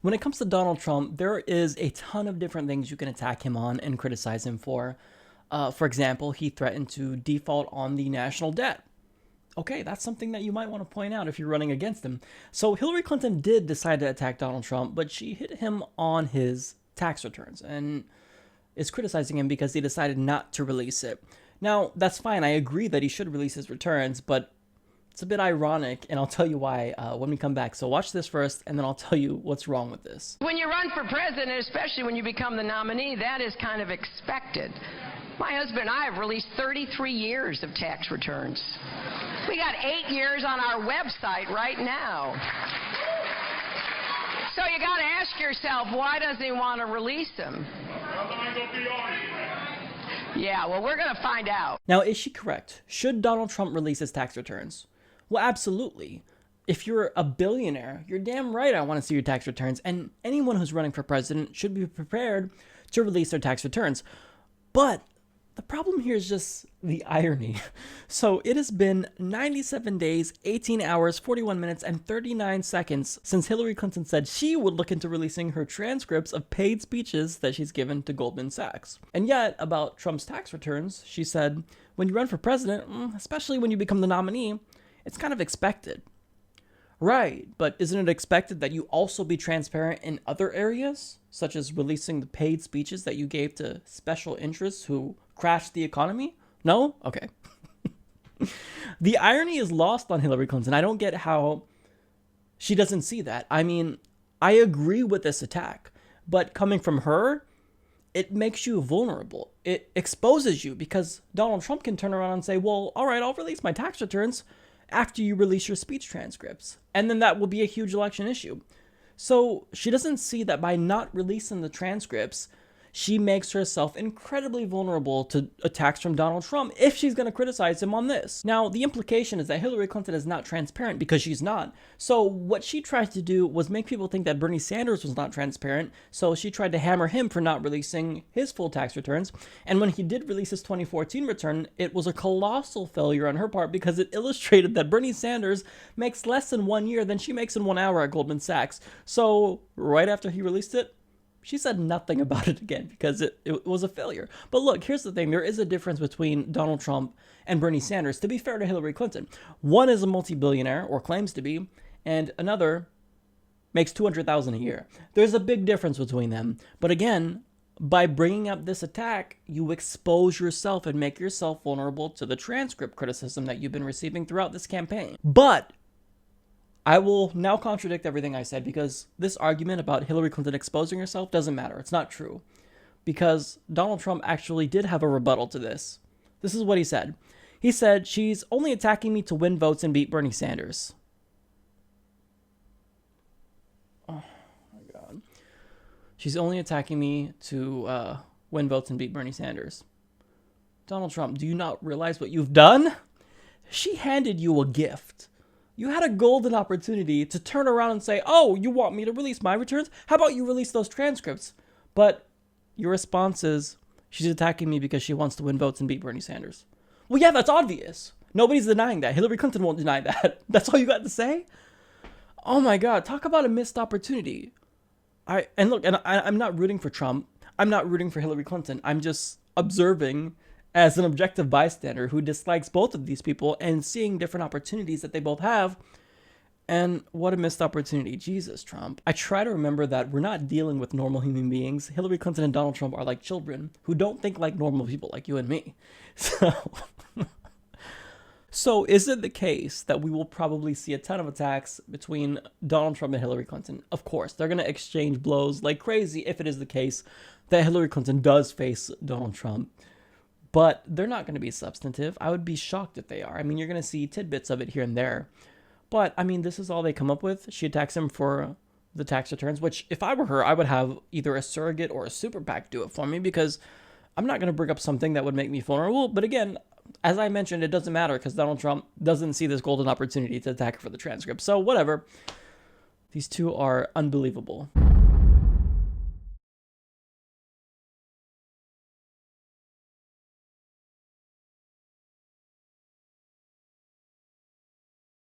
When it comes to Donald Trump, there is a ton of different things you can attack him on and criticize him for. For example, he threatened to default on the national debt. Okay, that's something that you might want to point out if you're running against him. So Hillary Clinton did decide to attack Donald Trump, but she hit him on his tax returns and is criticizing him because he decided not to release it. Now, that's fine. I agree that he should release his returns, but it's a bit ironic, and I'll tell you why when we come back. So watch this first, and then I'll tell you what's wrong with this. When you run for president, especially when you become the nominee, that is kind of expected. My husband and I have released 33 years of tax returns. We got 8 years on our website right now. So you got to ask yourself, why doesn't he want to release them? Yeah, well, we're going to find out. Now, is she correct? Should Donald Trump release his tax returns? Well, absolutely. If you're a billionaire, you're damn right I want to see your tax returns, and anyone who's running for president should be prepared to release their tax returns. But the problem here is just the irony. So it has been 97 days, 18 hours, 41 minutes, and 39 seconds since Hillary Clinton said she would look into releasing her transcripts of paid speeches that she's given to Goldman Sachs. And yet, about Trump's tax returns, she said, when you run for president, especially when you become the nominee, it's kind of expected. Right, but isn't it expected that you also be transparent in other areas, such as releasing the paid speeches that you gave to special interests who crashed the economy? No? Okay. The irony is lost on Hillary Clinton. I don't get how she doesn't see that. I mean, I agree with this attack, but coming from her, it makes you vulnerable. It exposes you because Donald Trump can turn around and say, well, all right, I'll release my tax returns after you release your speech transcripts. And then that will be a huge election issue. So she doesn't see that by not releasing the transcripts, she makes herself incredibly vulnerable to attacks from Donald Trump if she's going to criticize him on this. Now, the implication is that Hillary Clinton is not transparent because she's not. So what she tried to do was make people think that Bernie Sanders was not transparent. So she tried to hammer him for not releasing his full tax returns. And when he did release his 2014 return, it was a colossal failure on her part because it illustrated that Bernie Sanders makes less in 1 year than she makes in 1 hour at Goldman Sachs. So right after he released it, she said nothing about it again because it was a failure. But look, here's the thing. There is a difference between Donald Trump and Bernie Sanders, to be fair to Hillary Clinton. One is a multi-billionaire, or claims to be, and another makes $200,000 a year. There's a big difference between them. But again, by bringing up this attack, you expose yourself and make yourself vulnerable to the transcript criticism that you've been receiving throughout this campaign. But I will now contradict everything I said because this argument about Hillary Clinton exposing herself doesn't matter. It's not true. Because Donald Trump actually did have a rebuttal to this. This is what he said. He said, she's only attacking me to win votes and beat Bernie Sanders. Oh my God. She's only attacking me to win votes and beat Bernie Sanders. Donald Trump, do you not realize what you've done? She handed you a gift. You had a golden opportunity to turn around and say, oh, you want me to release my returns? How about you release those transcripts? But your response is, she's attacking me because she wants to win votes and beat Bernie Sanders. Well, yeah, that's obvious. Nobody's denying that. Hillary Clinton won't deny that. That's all you got to say? Oh my God, talk about a missed opportunity. I'm not rooting for Trump. I'm not rooting for Hillary Clinton. I'm just observing as an objective bystander who dislikes both of these people and seeing different opportunities that they both have. And what a missed opportunity. Jesus, Trump. I try to remember that we're not dealing with normal human beings. Hillary Clinton and Donald Trump are like children who don't think like normal people like you and me. So is it the case that we will probably see a ton of attacks between Donald Trump and Hillary Clinton? Of course, they're going to exchange blows like crazy if it is the case that Hillary Clinton does face Donald Trump. But they're not going to be substantive. I would be shocked if they are. I mean, you're going to see tidbits of it here and there. But, I mean, this is all they come up with. She attacks him for the tax returns, which if I were her, I would have either a surrogate or a super PAC do it for me because I'm not going to bring up something that would make me vulnerable. But again, as I mentioned, it doesn't matter because Donald Trump doesn't see this golden opportunity to attack her for the transcript. So, whatever. These two are unbelievable.